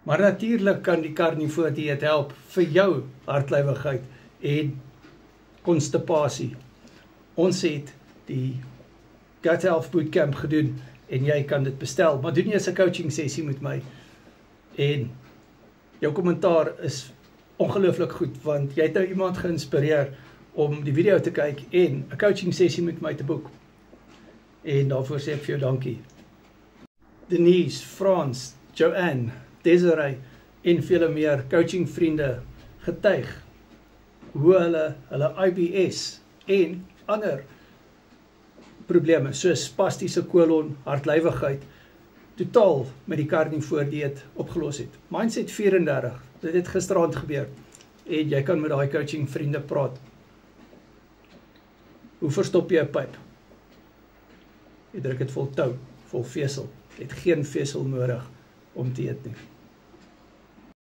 Maar natuurlik kan die carnivore dieet help vir jou hartlywigheid en konstipasie. Ons het die Gut Health Bootcamp gedoen en jy kan dit bestel, maar doen eers 'n coaching sessie met my. En jou kommentaar is ongelooflik goed, want jy het nou iemand geïnspireer om die video te kyk en 'n coaching sessie met my te boek. En daarvoor sê ek vir jou dankie. Denise, Frans, Joanne, Desiree en vele meer coaching vriende getuig hoe hulle IBS en ander probleme soos spastiese kolon, hartlywigheid totaal met die carnivore dieet opgelos het. Mindset 34, dit het gisteraand gebeur en jy kan met daai coaching vriende praat. Hoe verstop jy 'n pyp? Jy druk dit vol tou, vol vesel. Jy het geen vesel nodig om te eet nie.